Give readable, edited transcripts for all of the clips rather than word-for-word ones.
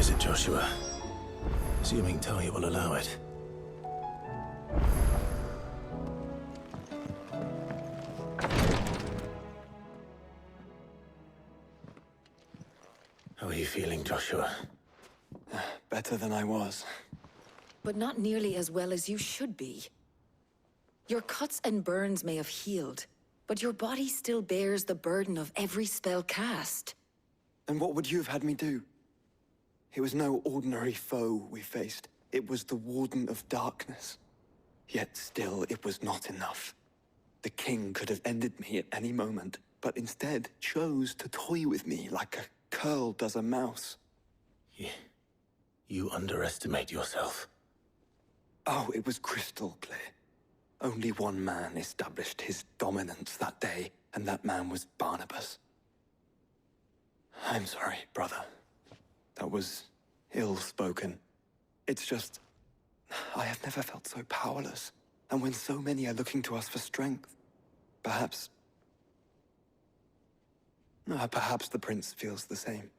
is it, Joshua? Assuming Talia will allow it. How are you feeling, Joshua? Better than I was. But not nearly as well as you should be. Your cuts and burns may have healed, but your body still bears the burden of every spell cast. And what would you have had me do? It was no ordinary foe we faced. It was the Warden of Darkness. Yet still, it was not enough. The king could have ended me at any moment, but instead chose to toy with me like a curl does a mouse. You underestimate yourself. Oh, it was crystal clear. Only one man established his dominance that day, and that man was Barnabas. I'm sorry, brother. That was ill-spoken. It's just, I have never felt so powerless. And when so many are looking to us for strength, perhaps the prince feels the same.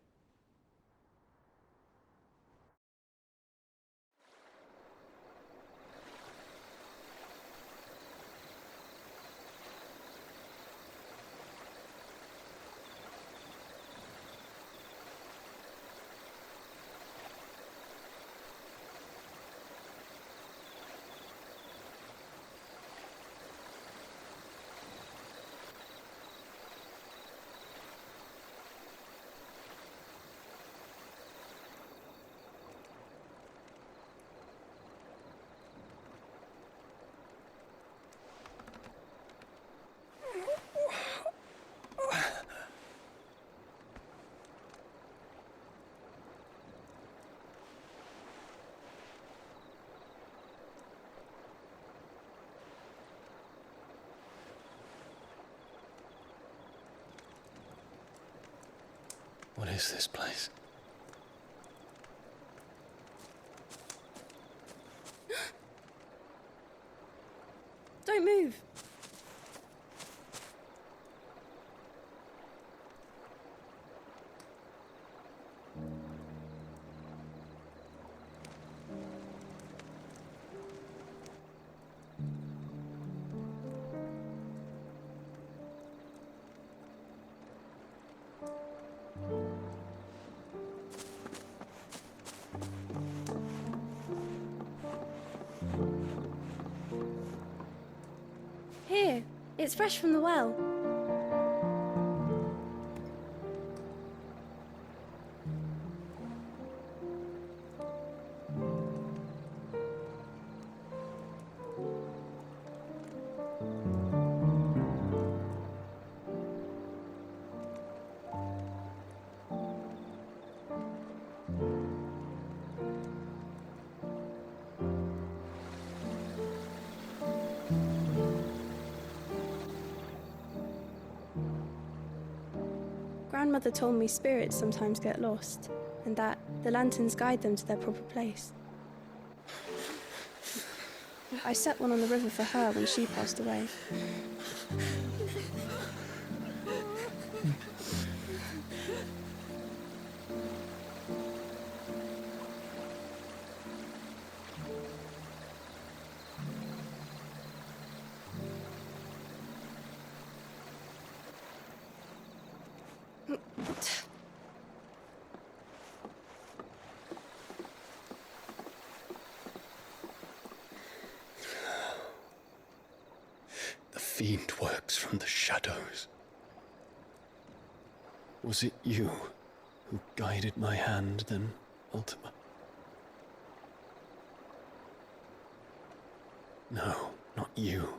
What is this place? Don't move. Here, it's fresh from the well. Grandmother told me spirits sometimes get lost, and that the lanterns guide them to their proper place. I set one on the river for her when she passed away. The fiend works from the shadows. Was it you who guided my hand then, Ultima? No, not you.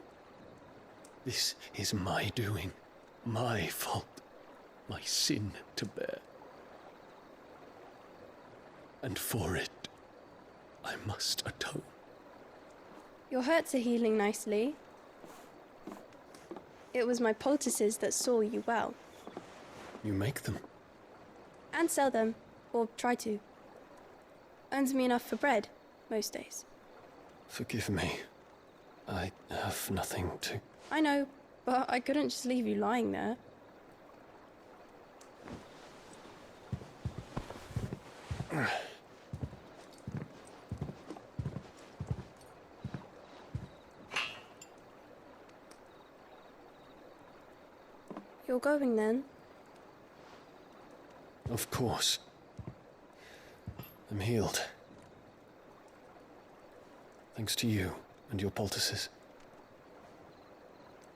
This is my doing, my fault, my sin to bear. And for it, I must atone. Your hurts are healing nicely. It was my poultices that saw you well. You make them? And sell them, or try to. Earns me enough for bread, most days. Forgive me. I have nothing to... I know, but I couldn't just leave you lying there. You're going then? Of course. I'm healed. Thanks to you and your poultices.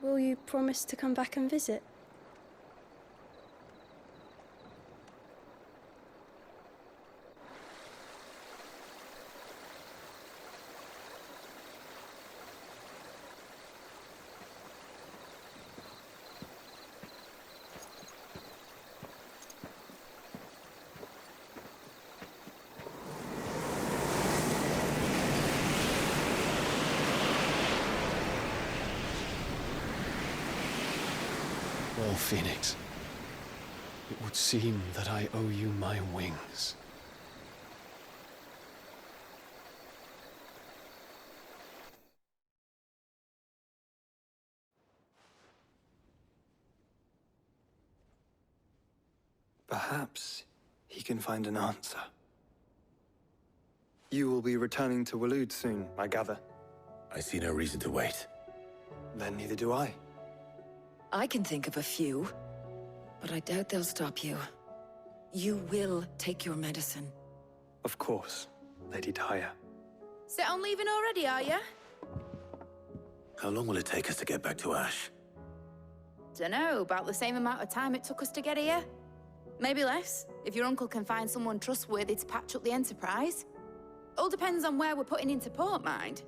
Will you promise to come back and visit? Well, Phoenix, it would seem that I owe you my wings. Perhaps he can find an answer. You will be returning to Waloed soon, I gather. I see no reason to wait. Then neither do I. I can think of a few, but I doubt they'll stop you. You will take your medicine. Of course, Lady Daya. Set on leaving already, are you? How long will it take us to get back to Ash? Dunno, about the same amount of time it took us to get here. Maybe less, if your uncle can find someone trustworthy to patch up the Enterprise. All depends on where we're putting into port, mind.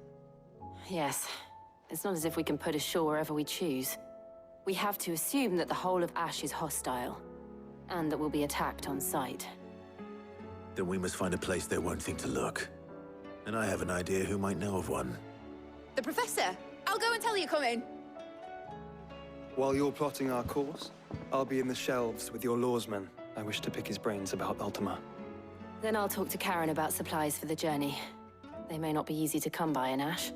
Yes. It's not as if we can put ashore wherever we choose. We have to assume that the whole of Ash is hostile, and that we'll be attacked on sight. Then we must find a place they won't think to look. And I have an idea who might know of one. The Professor! I'll go and tell you come in. While you're plotting our course, I'll be in the shelves with your lawsman. I wish to pick his brains about Ultima. Then I'll talk to Karen about supplies for the journey. They may not be easy to come by in Ash.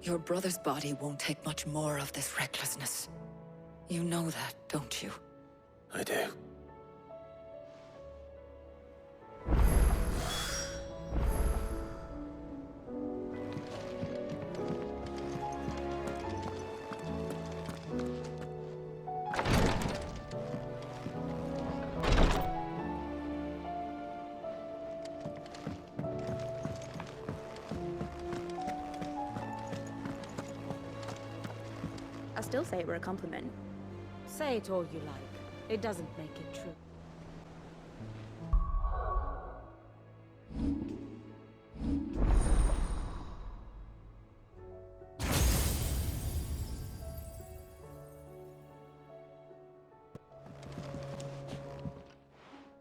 Your brother's body won't take much more of this recklessness. You know that, don't you? I do. I still say it were a compliment. Say it all you like. It doesn't make it true.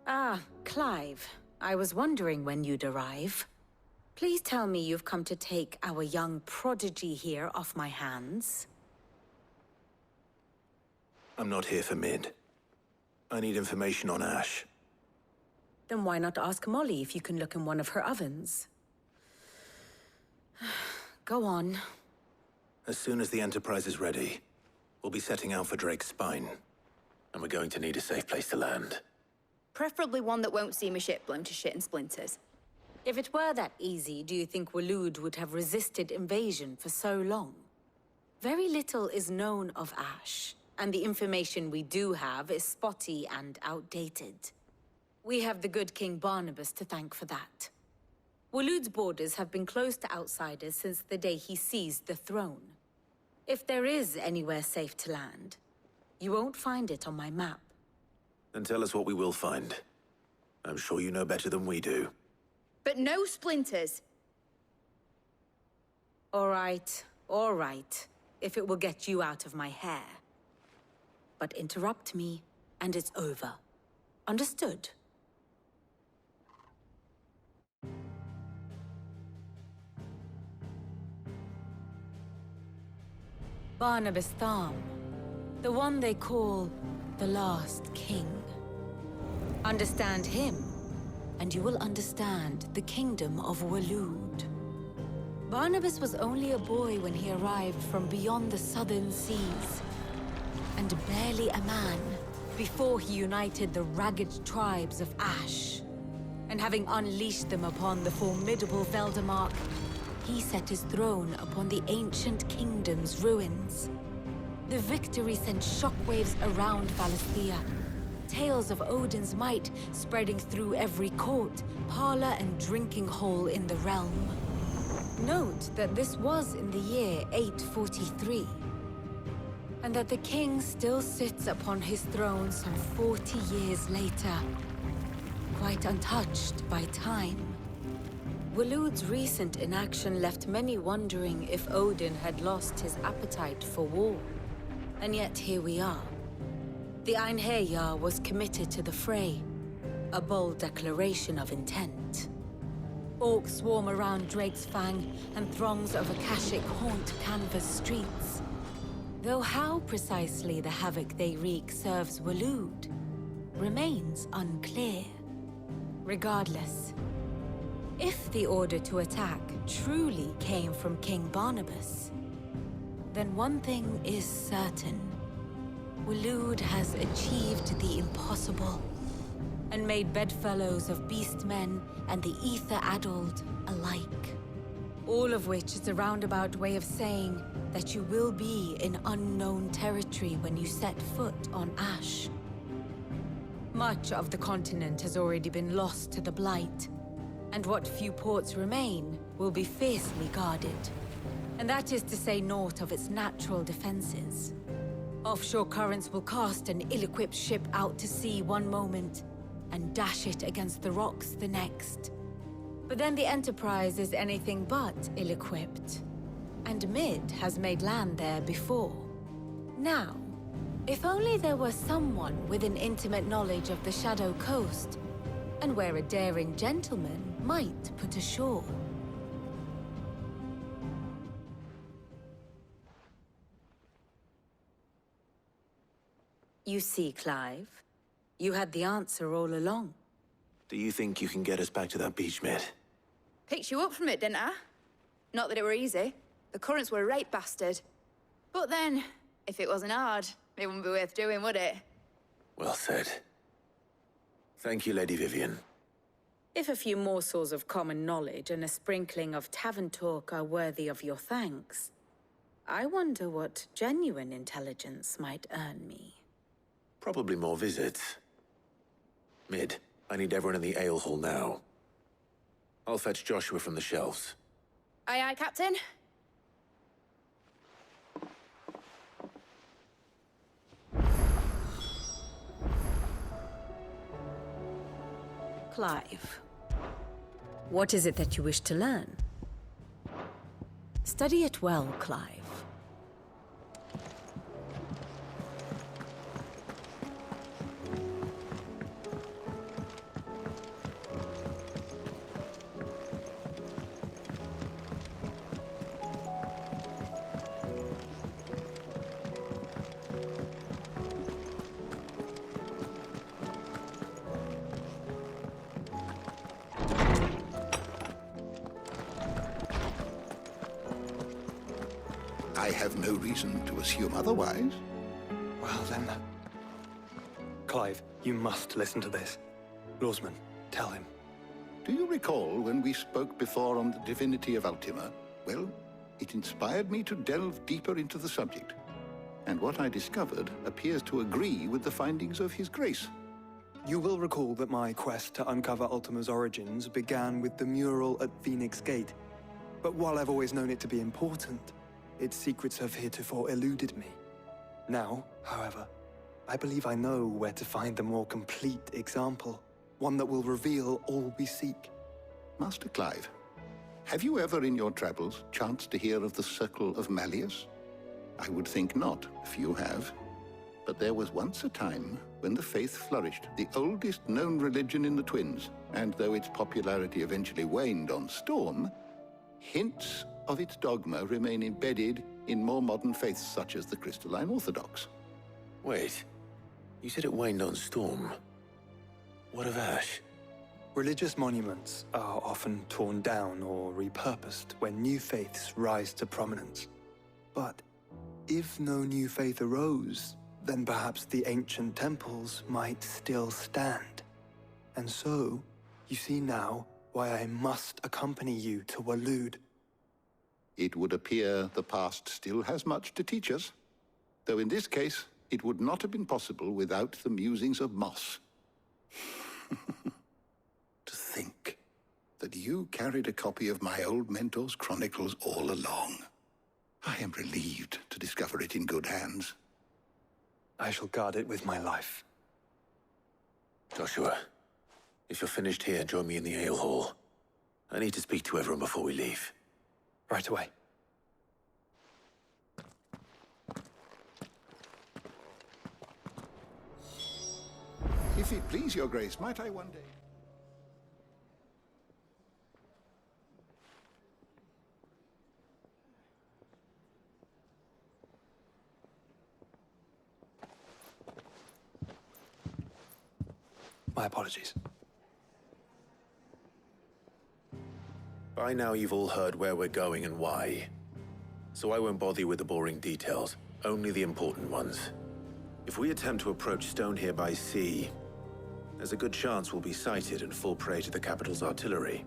Ah, Clive. I was wondering when you'd arrive. Please tell me you've come to take our young prodigy here off my hands. I'm not here for Mid. I need information on Ash. Then why not ask Molly if you can look in one of her ovens? Go on. As soon as the Enterprise is ready, we'll be setting out for Drake's Spine. And we're going to need a safe place to land. Preferably one that won't see my ship blown to shit and splinters. If it were that easy, do you think Waloed would have resisted invasion for so long? Very little is known of Ash, and the information we do have is spotty and outdated. We have the good King Barnabas to thank for that. Waloed's borders have been closed to outsiders since the day he seized the throne. If there is anywhere safe to land, you won't find it on my map. Then tell us what we will find. I'm sure you know better than we do. But no splinters. All right, if it will get you out of my hair. But interrupt me, and it's over. Understood? Barnabas Tharm, the one they call the Last King. Understand him, and you will understand the kingdom of Waloed. Barnabas was only a boy when he arrived from beyond the southern seas, and barely a man before he united the ragged tribes of Ash and having unleashed them upon the formidable Veldemark, he set his throne upon the ancient kingdom's ruins. The victory sent shockwaves around Valisthea, tales of Odin's might spreading through every court, parlor, and drinking hole in the realm. Note that this was in the year 843, and that the king still sits upon his throne some 40 years later, quite untouched by time. Waloed's recent inaction left many wondering if Odin had lost his appetite for war. And yet here we are. The Einherjar was committed to the fray, a bold declaration of intent. Orcs swarm around Drake's Fang, and throngs of Akashic haunt Canvas streets. Though how precisely the havoc they wreak serves Waloed remains unclear. Regardless, if the order to attack truly came from King Barnabas, then one thing is certain. Waloed has achieved the impossible, and made bedfellows of beastmen and the ether-addled alike. All of which is a roundabout way of saying that you will be in unknown territory when you set foot on Ash. Much of the continent has already been lost to the Blight, and what few ports remain will be fiercely guarded. And that is to say naught of its natural defenses. Offshore currents will cast an ill-equipped ship out to sea one moment, and dash it against the rocks the next. But then the Enterprise is anything but ill-equipped, and Mid has made land there before. Now, if only there were someone with an intimate knowledge of the Shadow Coast, and where a daring gentleman might put ashore. You see, Clive, you had the answer all along. Do you think you can get us back to that beach, Mid? Picked you up from it, didn't I? Not that it were easy. The currents were a right bastard. But then, if it wasn't hard, it wouldn't be worth doing, would it? Well said. Thank you, Lady Vivian. If a few morsels of common knowledge and a sprinkling of tavern talk are worthy of your thanks, I wonder what genuine intelligence might earn me. Probably more visits. Mid, I need everyone in the ale hall now. I'll fetch Joshua from the shelves. Aye, aye, Captain. Clive, what is it that you wish to learn? Study it well, Clive. I have no reason to assume otherwise. Well then... Clive, you must listen to this. Lawsman, tell him. Do you recall when we spoke before on the divinity of Ultima? Well, it inspired me to delve deeper into the subject. And what I discovered appears to agree with the findings of His Grace. You will recall that my quest to uncover Ultima's origins began with the mural at Phoenix Gate. But while I've always known it to be important, its secrets have heretofore eluded me. Now, however, I believe I know where to find the more complete example, one that will reveal all we seek. Master Clive, have you ever in your travels chanced to hear of the Circle of Malleus? I would think not, if you have. But there was once a time when the faith flourished, the oldest known religion in the Twins, and though its popularity eventually waned on Storm, hints of its dogma remain embedded in more modern faiths such as the Crystalline Orthodox. Wait, you said it waned on Storm. What of Ash? Religious monuments are often torn down or repurposed when new faiths rise to prominence. But if no new faith arose, then perhaps the ancient temples might still stand. And so, You see now why I must accompany you to Waloed. It would appear the past still has much to teach us, though in this case, it would not have been possible without the musings of Moss. To think that you carried a copy of my old mentor's chronicles all along. I am relieved to discover it in good hands. I shall guard it with my life. Joshua, if you're finished here, join me in the ale hall. I need to speak to everyone before we leave. Right away. If it please your grace, might I one day... My apologies. By now you've all heard where we're going and why. So I won't bother you with the boring details, only the important ones. If we attempt to approach Stonehere by sea, there's a good chance we'll be sighted and fall prey to the capital's artillery.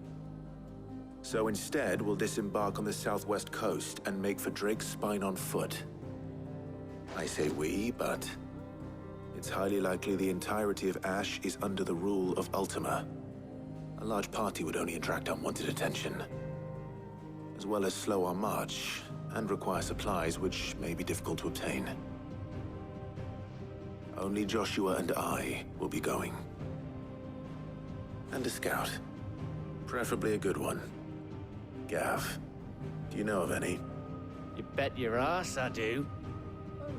So instead, we'll disembark on the southwest coast and make for Drake's Spine on foot. I say we, but it's highly likely the entirety of Ash is under the rule of Ultima. A large party would only attract unwanted attention, as well as slow our march and require supplies which may be difficult to obtain. Only Joshua and I will be going. And a scout. Preferably a good one. Gav, do you know of any? You bet your ass I do.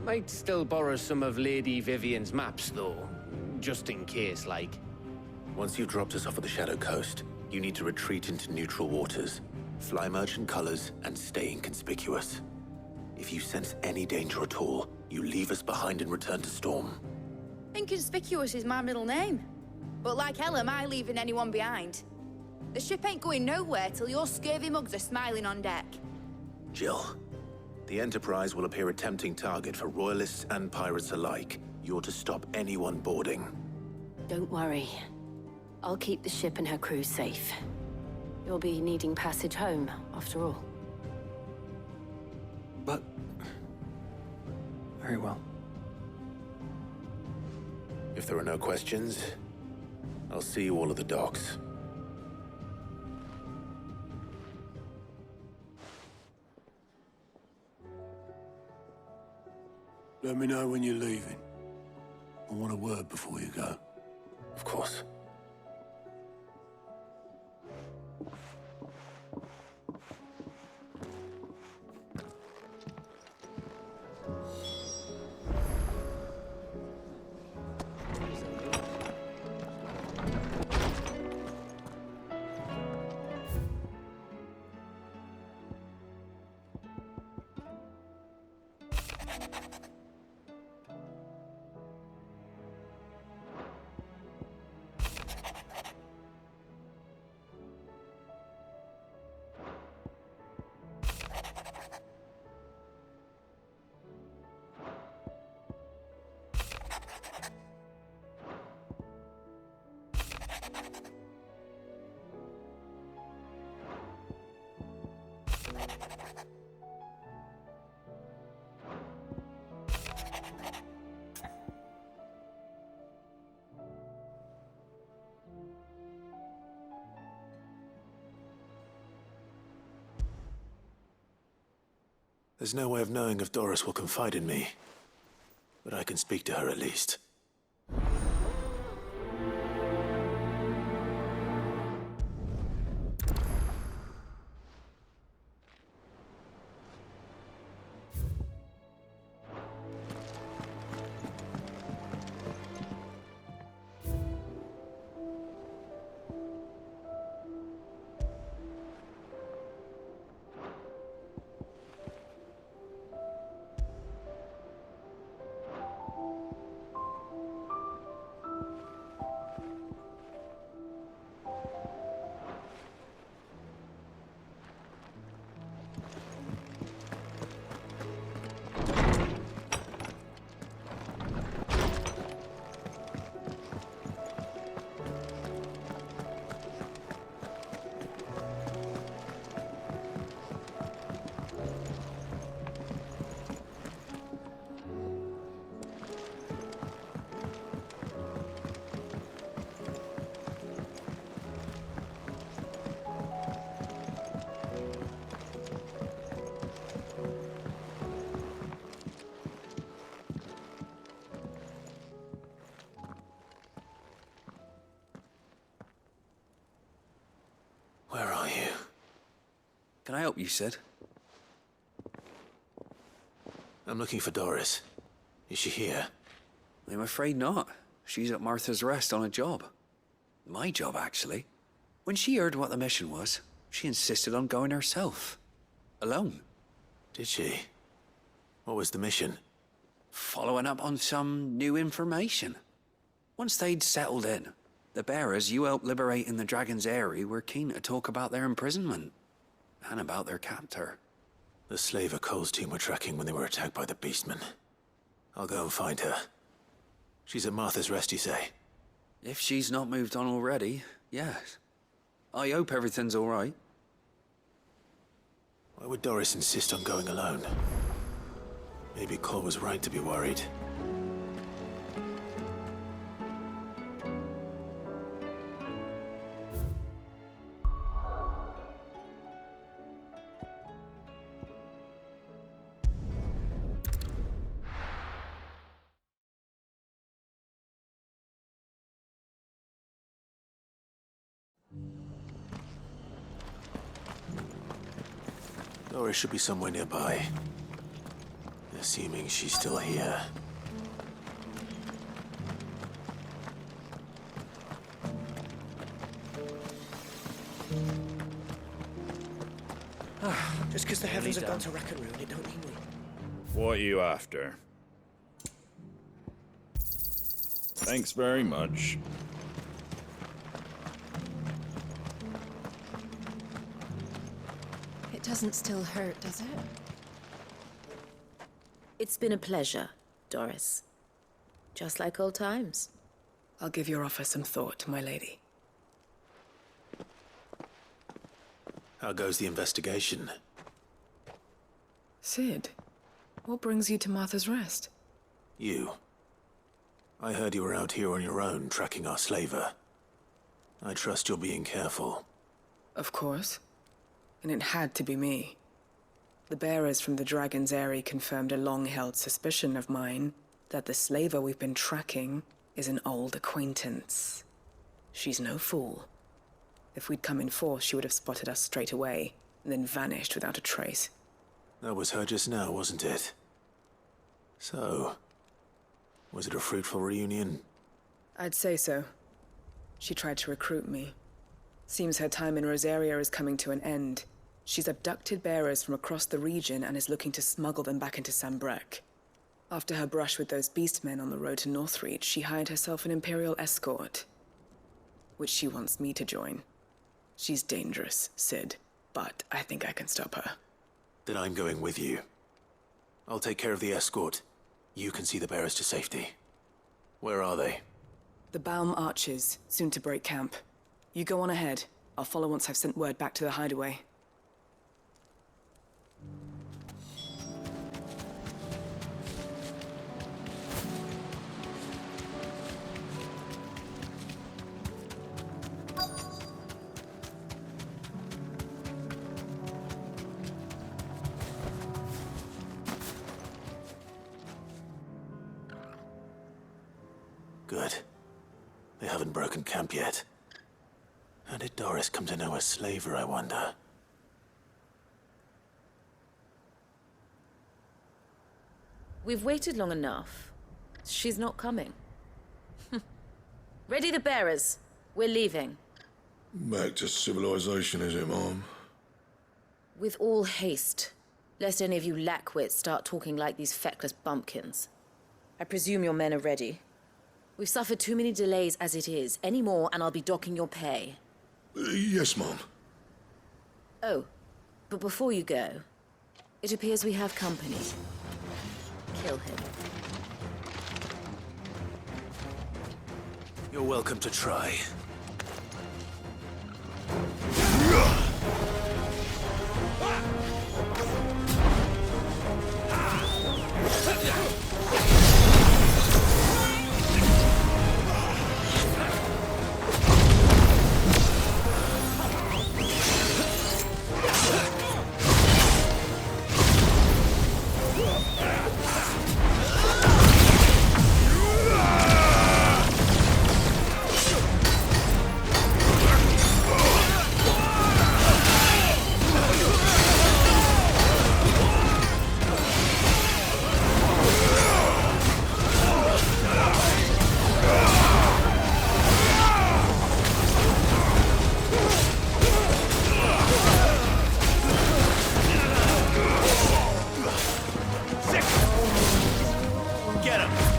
Might still borrow some of Lady Vivian's maps, though. Just in case, like. Once you've dropped us off at the Shadow Coast, you need to retreat into neutral waters, fly merchant colors, and stay inconspicuous. If you sense any danger at all, you leave us behind and return to Storm. Inconspicuous is my middle name. But like hell am I leaving anyone behind. The ship ain't going nowhere till your scurvy mugs are smiling on deck. Jill, the Enterprise will appear a tempting target for royalists and pirates alike. You're to stop anyone boarding. Don't worry. I'll keep the ship and her crew safe. You'll be needing passage home, after all. But... very well. If there are no questions, I'll see you all at the docks. Let me know when you're leaving. I want a word before you go. Of course. There's no way of knowing if Doris will confide in me, but I can speak to her at least. help, you said? I'm looking for Doris. Is she here? I'm afraid not. She's at Martha's Rest on a job. My job, actually. When she heard what the mission was, she insisted on going herself. Alone. Did she? What was the mission? Following up on some new information. Once they'd settled in, the bearers you helped liberate in the Dragon's Eyrie were keen to talk about their imprisonment. And about their captor. The slaver Cole's team were tracking when they were attacked by the Beastmen. I'll go and find her. She's at Martha's Rest, you say? If she's not moved on already, yes. I hope everything's all right. Why would Doris insist on going alone? Maybe Cole was right to be worried. Doris should be somewhere nearby. Assuming she's still here. Just because the heavens have gone to rack and ruin, it don't mean we... What are you after? Thanks very much. It doesn't still hurt, does it? It's been a pleasure, Doris. Just like old times. I'll give your offer some thought, my lady. How goes the investigation? Sid, what brings you to Martha's Rest? You. I heard you were out here on your own, tracking our slaver. I trust you're being careful. Of course. And it had to be me. The bearers from the Dragon's Eyrie confirmed a long-held suspicion of mine that the slaver we've been tracking is an old acquaintance. She's no fool. If we'd come in force, she would have spotted us straight away, and then vanished without a trace. That was her just now, wasn't it? So, was it a fruitful reunion? I'd say so. She tried to recruit me. Seems her time in Rosaria is coming to an end. She's abducted bearers from across the region and is looking to smuggle them back into Sanbreque. After her brush with those beastmen on the road to Northreach, she hired herself an Imperial escort, which she wants me to join. She's dangerous, Sid, but I think I can stop her. Then I'm going with you. I'll take care of the escort. You can see the bearers to safety. Where are they? The Baum Archers, soon to break camp. You go on ahead. I'll follow once I've sent word back to the hideaway. Good. They haven't broken camp yet. How did Doris come to know a slaver, I wonder? We've waited long enough. She's not coming. Ready the bearers. We're leaving. Back to civilization, is it, Mom? With all haste. Lest any of you lackwits start talking like these feckless bumpkins. I presume your men are ready. We've suffered too many delays as it is. Any more and I'll be docking your pay. Yes, Mom. Oh, but before you go, it appears we have company. Kill him. You're welcome to try. get him!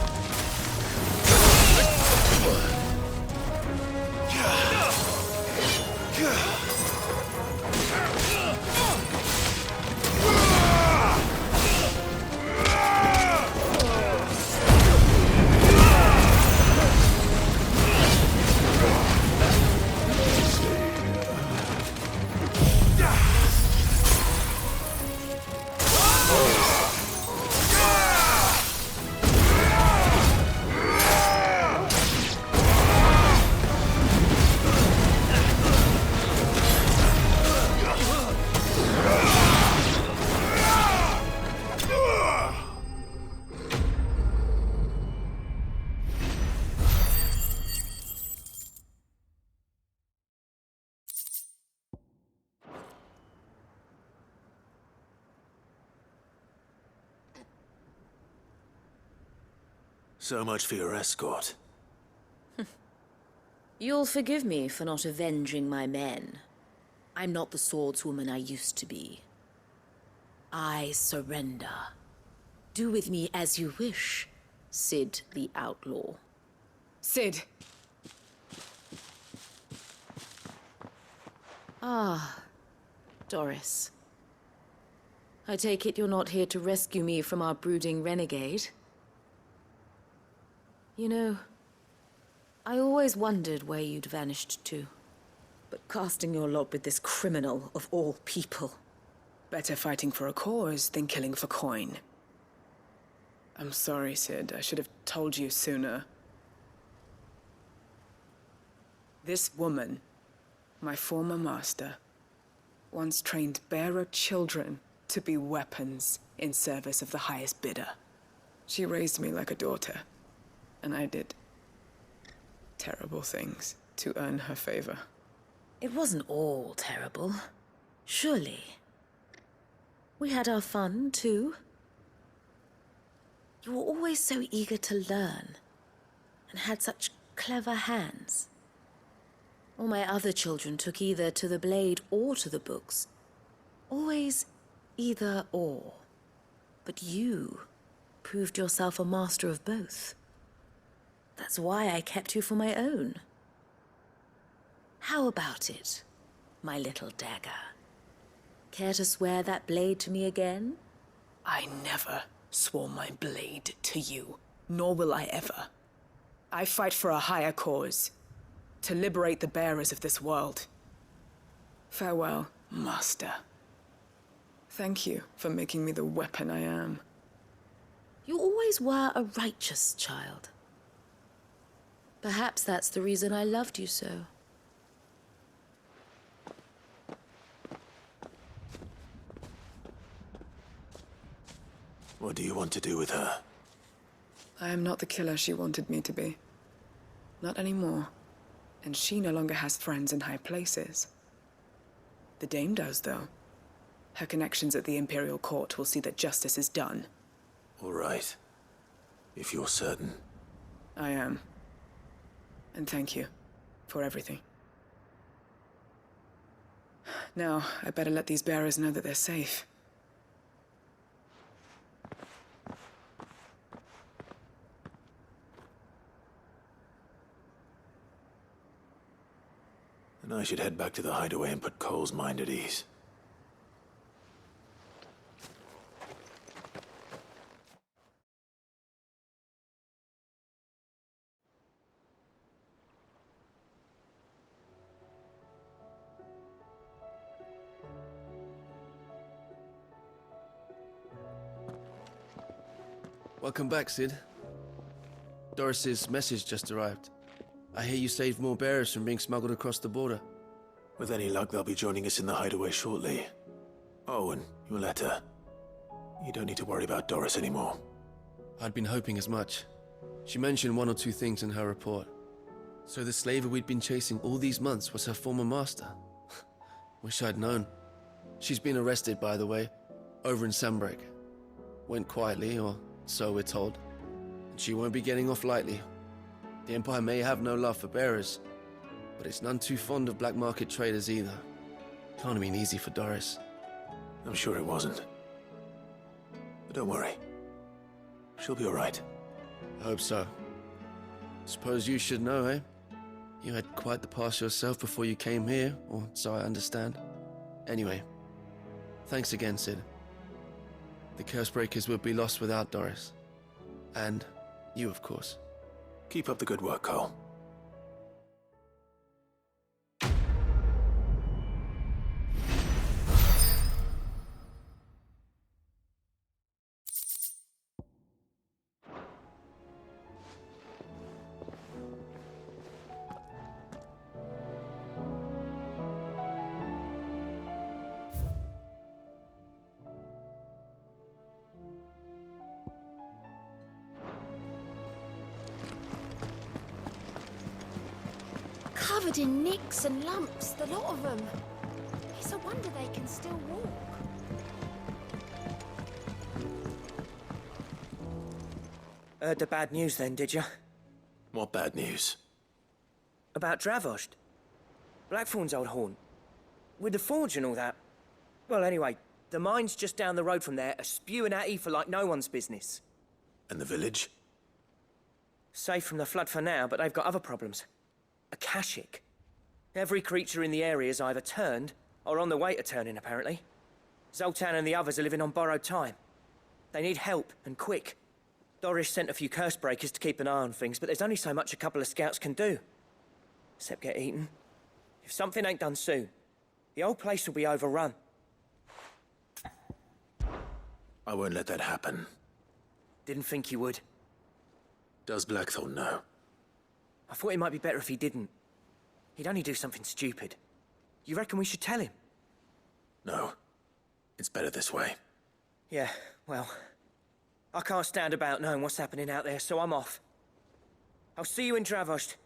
So much for your escort. You'll forgive me for not avenging my men. I'm not the swordswoman I used to be. I surrender. Do with me as you wish, Cid the Outlaw. Cid! Ah, Doris. I take it you're not here to rescue me from our brooding renegade? You know, I always wondered where you'd vanished to. But casting your lot with this criminal of all people. Better fighting for a cause than killing for coin. I'm sorry, Cid. I should have told you sooner. This woman, my former master, once trained bearer children to be weapons in service of the highest bidder. She raised me like a daughter. And I did terrible things to earn her favor. It wasn't all terrible, surely. We had our fun, too. You were always so eager to learn, and had such clever hands. All my other children took either to the blade or to the books. Always either or. But you proved yourself a master of both. That's why I kept you for my own. How about it, my little dagger? Care to swear that blade to me again? I never swore my blade to you, nor will I ever. I fight for a higher cause, to liberate the bearers of this world. Farewell, Master. Thank you for making me the weapon I am. You always were a righteous child. Perhaps that's the reason I loved you so. What do you want to do with her? I am not the killer she wanted me to be. Not anymore. And she no longer has friends in high places. The Dame does, though. Her connections at the Imperial Court will see that justice is done. All right. If you're certain. I am. And thank you for everything. Now, I better let these bearers know that they're safe. And I should head back to the hideaway and put Cole's mind at ease. Welcome back, Cid. Doris's message just arrived. I hear you saved more bearers from being smuggled across the border. With any luck, they'll be joining us in the hideaway shortly. Oh, and your letter. You don't need to worry about Doris anymore. I'd been hoping as much. She mentioned one or two things in her report. So the slaver we'd been chasing all these months was her former master. Wish I'd known. She's been arrested, by the way, over in Sanbreque. Went quietly, or so we're told. And she won't be getting off lightly. The Empire may have no love for bearers, but it's none too fond of black market traders either. Can't have been easy for Doris. I'm sure it wasn't. But don't worry. She'll be all right. I hope so. Suppose you should know, eh? You had quite the past yourself before you came here, or so I understand. Anyway, thanks again, Cid. The Cursebreakers would be lost without Doris. And you, of course. Keep up the good work, Cole. Covered in nicks and lumps, the lot of them. It's a wonder they can still walk. Heard the bad news then, did you? What bad news? About Dravost. Blackthorn's old haunt. With the forge and all that. Well, anyway, the mine's just down the road from there are spewing out ether like no one's business. And the village? Safe from the flood for now, but they've got other problems. Akashic. Every creature in the area is either turned or on the way to turning, apparently. Zoltan and the others are living on borrowed time. They need help, and quick. Doris sent a few Cursebreakers to keep an eye on things, but there's only so much a couple of scouts can do. Except get eaten. If something ain't done soon, the old place will be overrun. I won't let that happen. Didn't think you would. Does Blackthorn know? I thought it might be better if he didn't. He'd only do something stupid. You reckon we should tell him? No. It's better this way. Yeah, well... I can't stand about knowing what's happening out there, so I'm off. I'll see you in Dravost.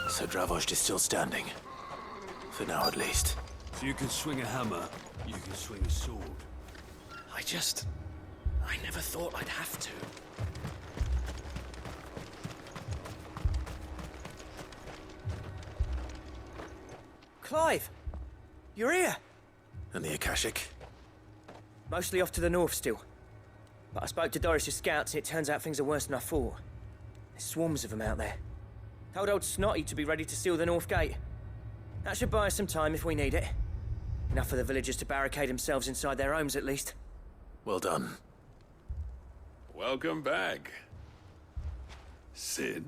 So Dravost is still standing. For now, at least. If you can swing a hammer, you can swing a sword. I never thought I'd have to. Clive! You're here! And the Akashic? Mostly off to the north still. But I spoke to Doris's scouts and it turns out things are worse than I thought. There's swarms of them out there. Told old Snotty to be ready to seal the north gate. That should buy us some time if we need it. Enough for the villagers to barricade themselves inside their homes, at least. Well done. Welcome back, Cid.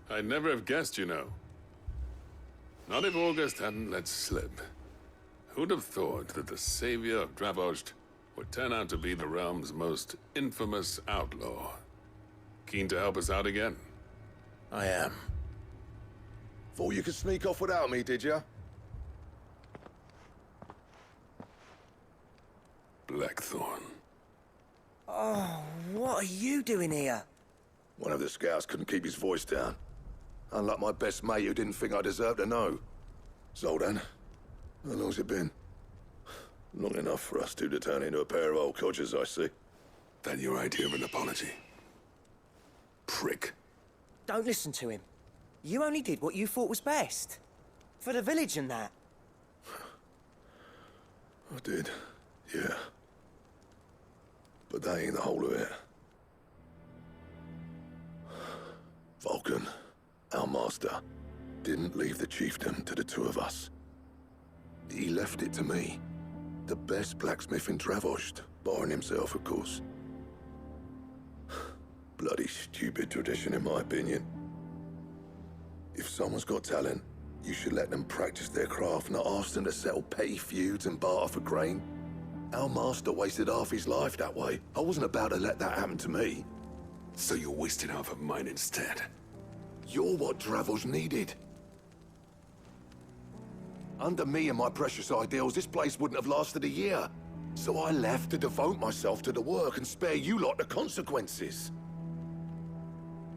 I'd never have guessed, you know. Not if August hadn't let slip. Who'd have thought that the savior of Dravost would turn out to be the realm's most infamous outlaw? Keen to help us out again? I am. Thought you could sneak off without me, did ya? Blackthorn. Oh, what are you doing here? One of the scouts couldn't keep his voice down. Unlike my best mate who didn't think I deserved to know. Zoltan, how long's it been? Long enough for us two to turn into a pair of old codgers, I see. That your idea of an apology? Prick. Don't listen to him. You only did what you thought was best. For the village and that. I did, yeah. But that ain't the whole of it. Vulcan, our master, didn't leave the chiefdom to the two of us. He left it to me. The best blacksmith in Dravost, barring himself, of course. Bloody stupid tradition, in my opinion. If someone's got talent, you should let them practice their craft, not ask them to settle petty feuds and barter for grain. Our master wasted half his life that way. I wasn't about to let that happen to me. So you wasted half of mine instead? You're what Dravost needed. Under me and my precious ideals, this place wouldn't have lasted a year. So I left to devote myself to the work and spare you lot the consequences.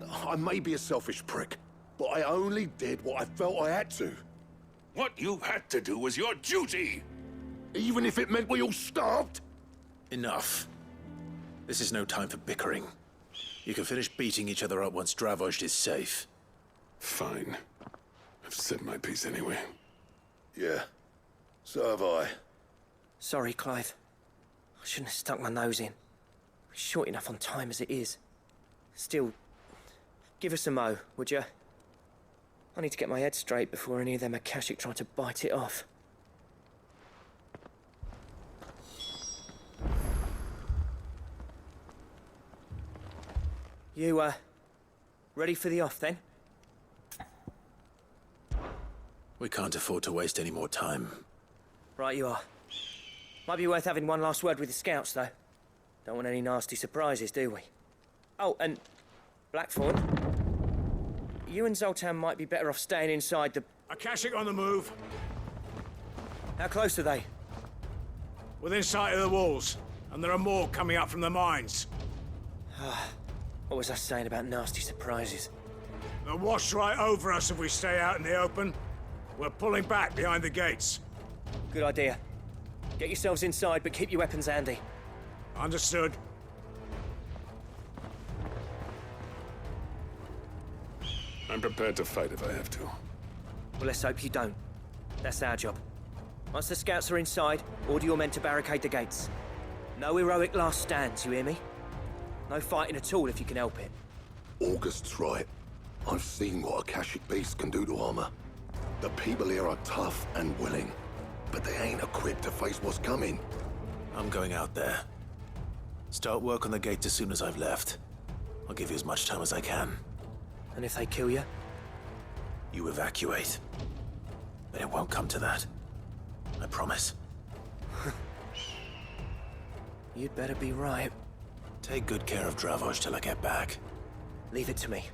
I may be a selfish prick, but I only did what I felt I had to. What you had to do was your duty! Even if it meant we all starved? Enough. This is no time for bickering. You can finish beating each other up once Dravozd is safe. Fine. I've said my piece anyway. Yeah, so have I. Sorry, Clive. I shouldn't have stuck my nose in. We're short enough on time as it is. Still, give us a mo, would you? I need to get my head straight before any of them Akashic try to bite it off. You, ready for the off, then? We can't afford to waste any more time. Right you are. Might be worth having one last word with the scouts, though. Don't want any nasty surprises, do we? Oh, and Blackthorn, you and Zoltan might be better off staying inside the... Akashic on the move. How close are they? Within sight of the walls, and there are more coming up from the mines. What was I saying about nasty surprises? They'll wash right over us if we stay out in the open. We're pulling back behind the gates. Good idea. Get yourselves inside, but keep your weapons handy. Understood. I'm prepared to fight if I have to. Well, let's hope you don't. That's our job. Once the scouts are inside, order your men to barricade the gates. No heroic last stands, you hear me? No fighting at all if you can help it. August's right. I've seen what Akashic beasts can do to armor. The people here are tough and willing, but they ain't equipped to face what's coming. I'm going out there. Start work on the gate as soon as I've left. I'll give you as much time as I can. And if they kill you? You evacuate. But it won't come to that. I promise. You'd better be right. Take good care of Dravozd till I get back. Leave it to me.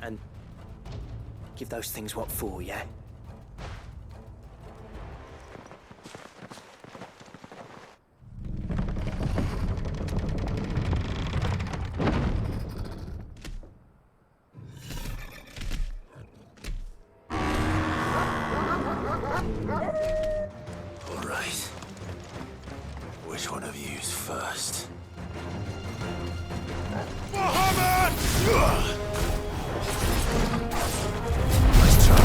And give those things what for, yeah? All right. Which one of you's first? Nice try.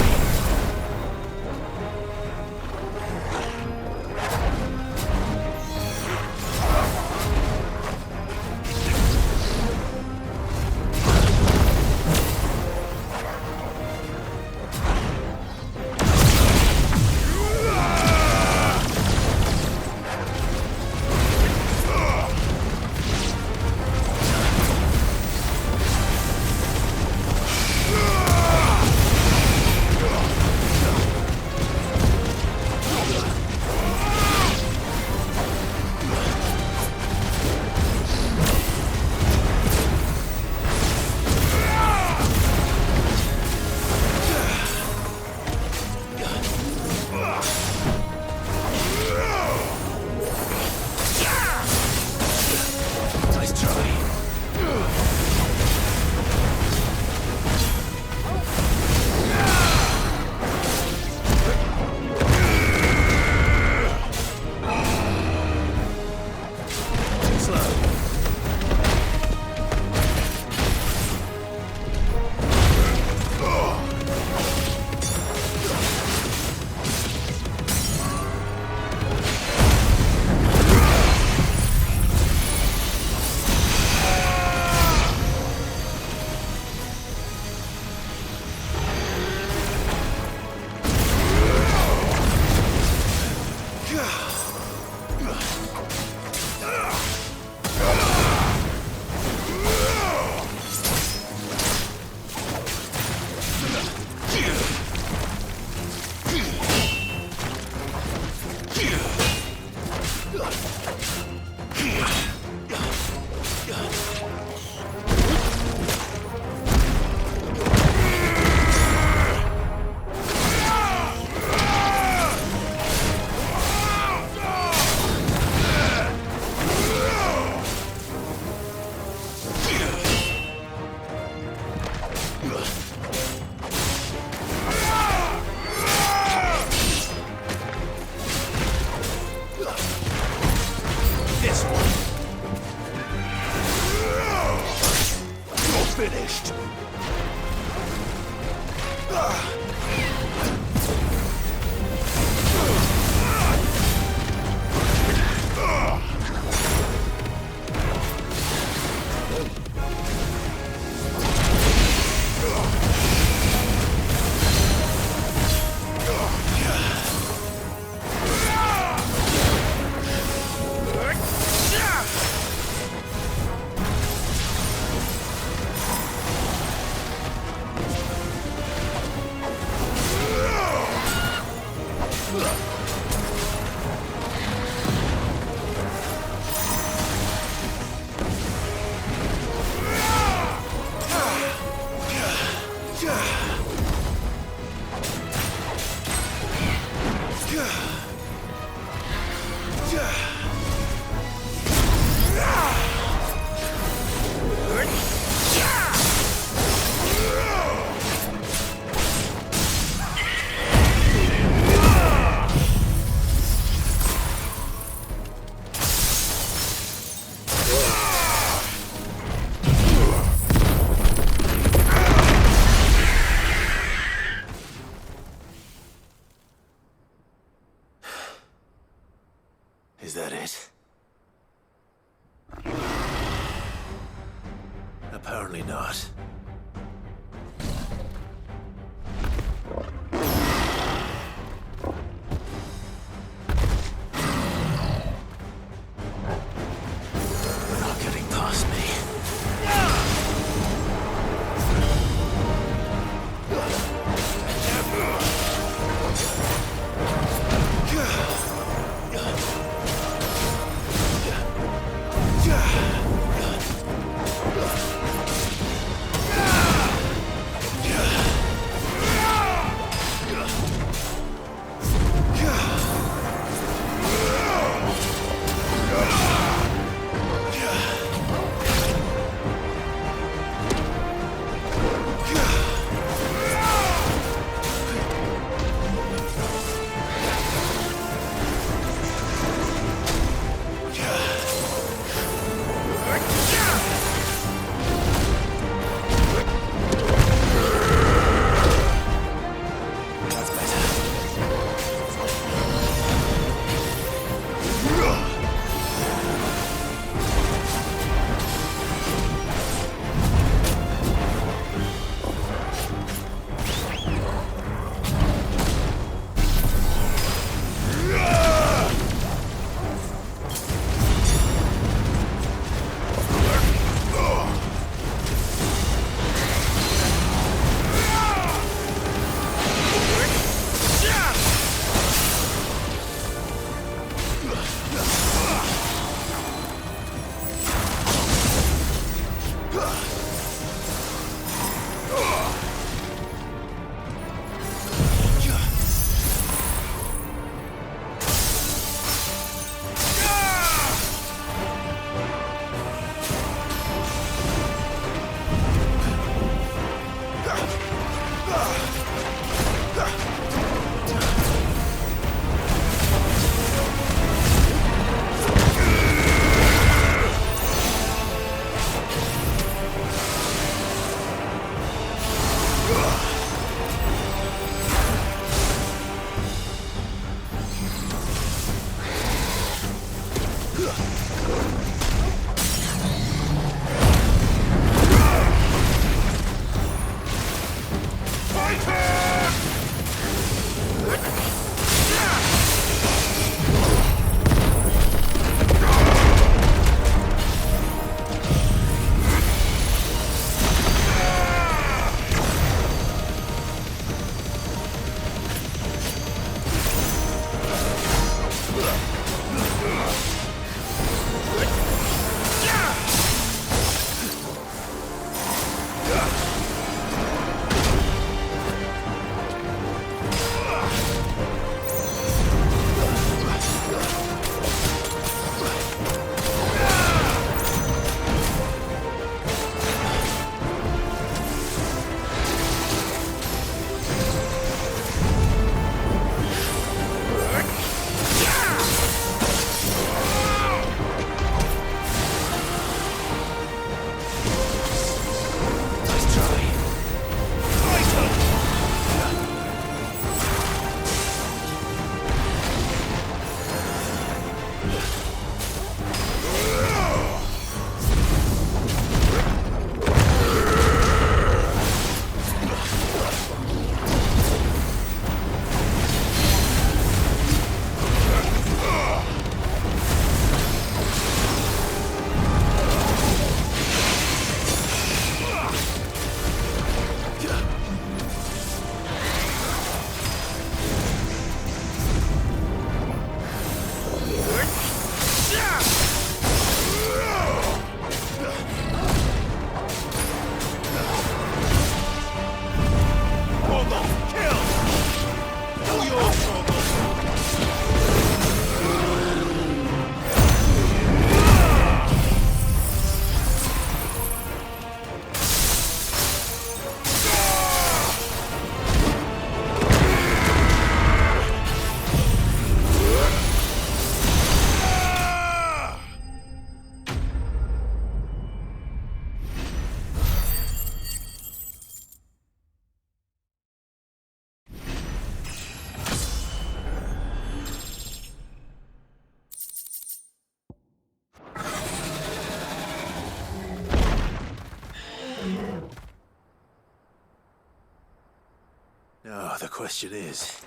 Now, the question is,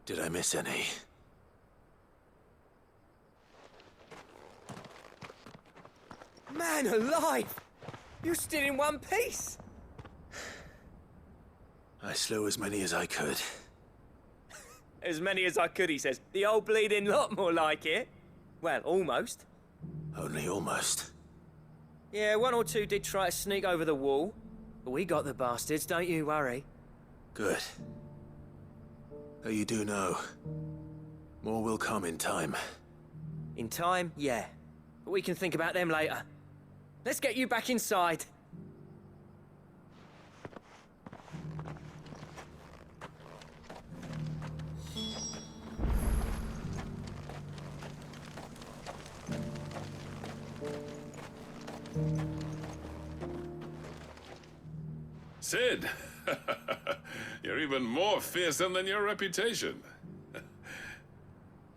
did I miss any? Man alive! You're still in one piece! I slew as many as I could. As many as I could, he says. The old bleeding lot, more like it. Well, almost. Only almost. Yeah, one or two did try to sneak over the wall. But we got the bastards, don't you worry. Good. Though you do know, more will come in time. In time, yeah. But we can think about them later. Let's get you back inside. Sid! You're even more fearsome than your reputation.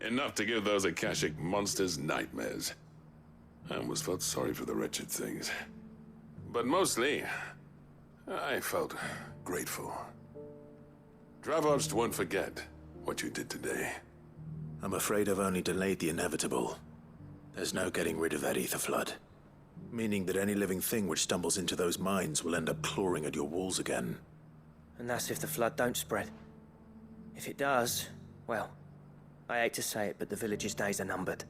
Enough to give those Akashic monsters nightmares. I almost felt sorry for the wretched things. But mostly, I felt grateful. Dravojst won't forget what you did today. I'm afraid I've only delayed the inevitable. There's no getting rid of that ether flood. Meaning that any living thing which stumbles into those mines will end up clawing at your walls again. And that's if the flood don't spread. If it does, well, I hate to say it, but the village's days are numbered.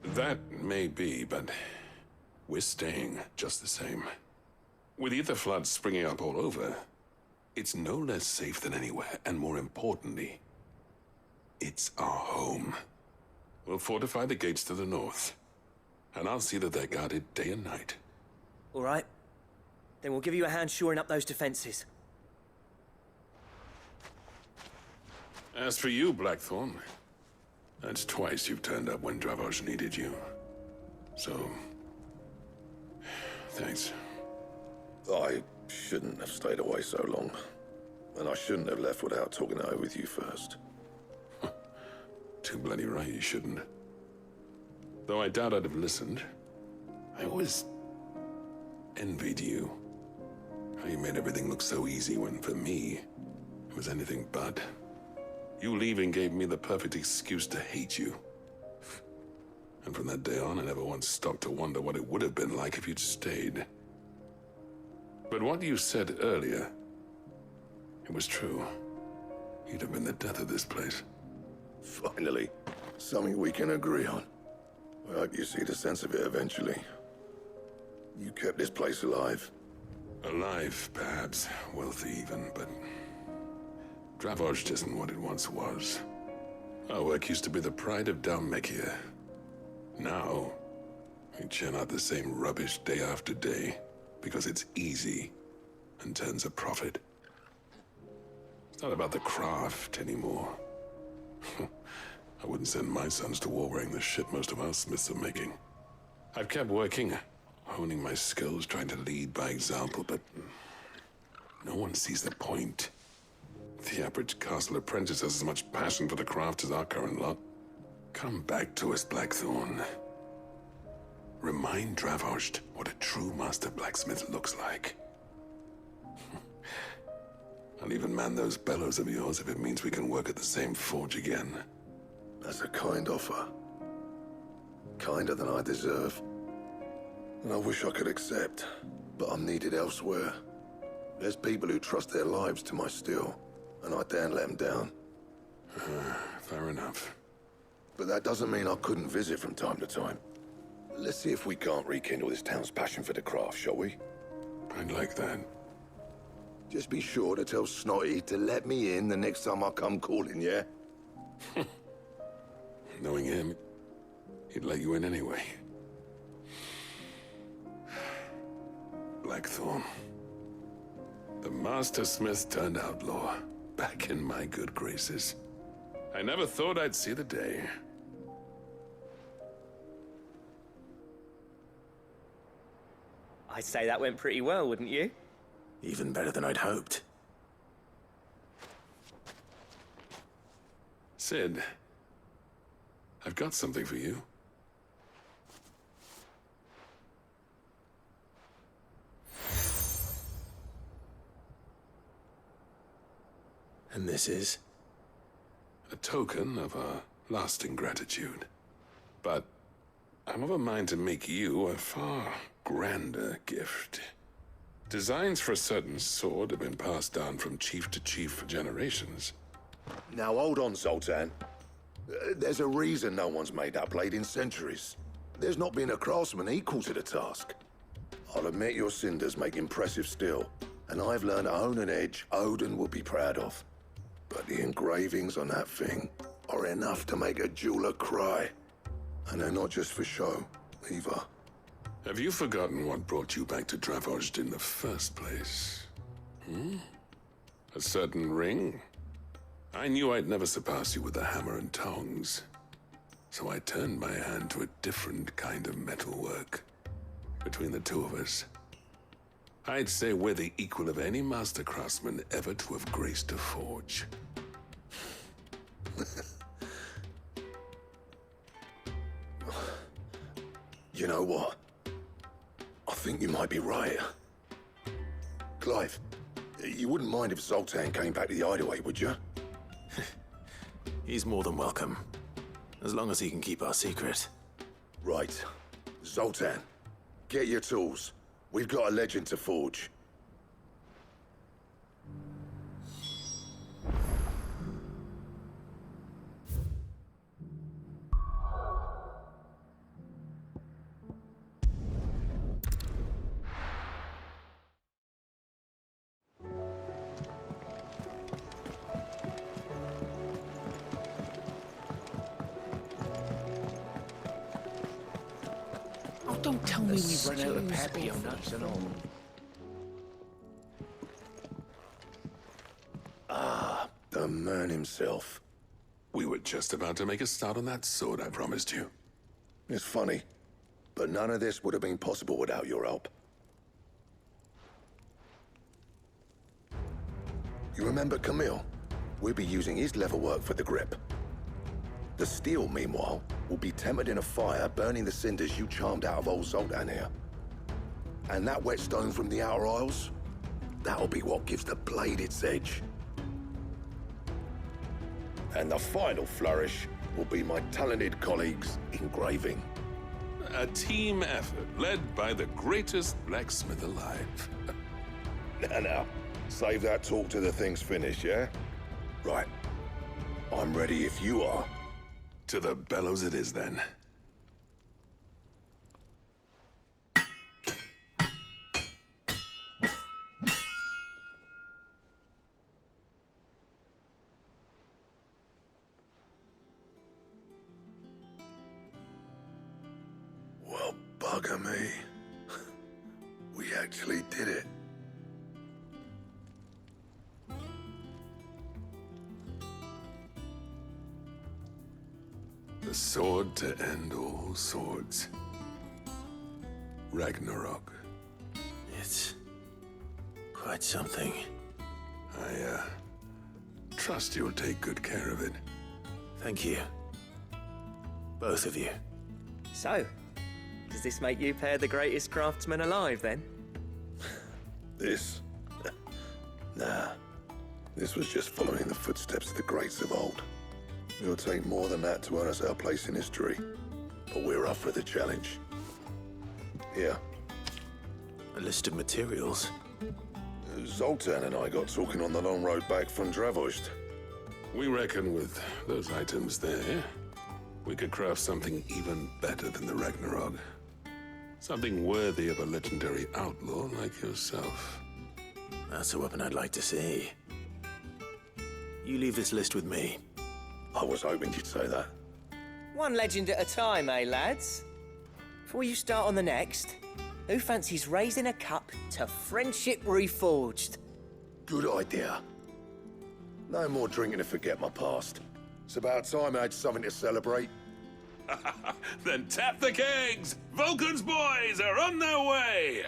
That may be, but we're staying just the same. With ether floods springing up all over, it's no less safe than anywhere, and more importantly, it's our home. We'll fortify the gates to the north, and I'll see that they're guarded day and night. All right. Then we'll give you a hand shoring up those defenses. As for you, Blackthorn, that's twice you've turned up when Dravoj needed you. So, thanks. I Shouldn't have stayed away so long. And I shouldn't have left without talking it over with you first. Too bloody right you shouldn't. Though I doubt I'd have listened. I always envied you. How you made everything look so easy when, for me, it was anything but. You leaving gave me the perfect excuse to hate you. And from that day on, I never once stopped to wonder what it would have been like if you'd stayed. But what you said earlier, it was true. You'd have been the death of this place. Finally, something we can agree on. I hope you see the sense of it eventually. You kept this place alive. Alive, perhaps. Wealthy even, but... Dravozhd isn't what it once was. Our work used to be the pride of Dhalmekia. Now, we churn out the same rubbish day after day, because it's easy and turns a profit. It's not about the craft anymore. I wouldn't send my sons to war wearing the shit most of our smiths are making. I've kept working, honing my skills, trying to lead by example, but no one sees the point. The average castle apprentice has as much passion for the craft as our current lot. Come back to us, Blackthorn. Remind Dravozhd what a true master blacksmith looks like. I'll even man those bellows of yours if it means we can work at the same forge again. That's a kind offer. Kinder than I deserve. And I wish I could accept, but I'm needed elsewhere. There's people who trust their lives to my steel, and I daren't let them down. Fair enough. But that doesn't mean I couldn't visit from time to time. Let's see if we can't rekindle this town's passion for the craft, shall we? I'd like that. Just be sure to tell Snotty to let me in the next time I come calling, yeah? Knowing him, he'd let you in anyway. Blackthorn. The Master Smith turned outlaw, back in my good graces. I never thought I'd see the day. I'd say that went pretty well, wouldn't you? Even better than I'd hoped. Sid, I've got something for you. And this is? A token of our lasting gratitude. But I'm of a mind to make you a far grander gift. Designs for a certain sword have been passed down from chief to chief for generations. Now hold on, Zoltan. There's a reason no one's made that blade in centuries. There's not been a craftsman equal to the task. I'll admit your cinders make impressive steel, and I've learned to own an edge Odin will be proud of. But the engravings on that thing are enough to make a jeweler cry. And they're not just for show, either. Have you forgotten what brought you back to Dravozhd in the first place? A certain ring? I knew I'd never surpass you with the hammer and tongs. So I turned my hand to a different kind of metalwork. Between the two of us, I'd say we're the equal of any master craftsman ever to have graced a forge. You know what? I think you might be right. Clive, you wouldn't mind if Zoltan came back to the Hideaway, would you? He's more than welcome. As long as he can keep our secret. Right. Zoltan, get your tools. We've got a legend to forge. Don't tell me we've run out of pepium nuts and all. Ah, the man himself. We were just about to make a start on that sword I promised you. It's funny, but none of this would have been possible without your help. You remember Camille? We'll be using his leatherwork for the grip. The steel, meanwhile, will be tempered in a fire, burning the cinders you charmed out of old Zoltan here. And that whetstone from the Outer Isles, that'll be what gives the blade its edge. And the final flourish will be my talented colleagues' engraving. A team effort led by the greatest blacksmith alive. Now, save that talk till the thing's finished, yeah? Right. I'm ready if you are. To the bellows it is, then. Well, bugger me. We actually did it. The sword to end all swords. Ragnarok. It's quite something. I trust you'll take good care of it. Thank you. Both of you. So, does this make you pair the greatest craftsman alive, then? This? Nah. This was just following the footsteps of the greats of old. It'll take more than that to earn us our place in history. But we're up for the challenge. Here. A list of materials. Zoltan and I got talking on the long road back from Dravost. We reckon with those items there, we could craft something even better than the Ragnarok. Something worthy of a legendary outlaw like yourself. That's a weapon I'd like to see. You leave this list with me. I was hoping you'd say that. One legend at a time, eh, lads? Before you start on the next, who fancies raising a cup to friendship reforged? Good idea. No more drinking to forget my past. It's about time I had something to celebrate. Then tap the kegs! Vulcan's boys are on their way!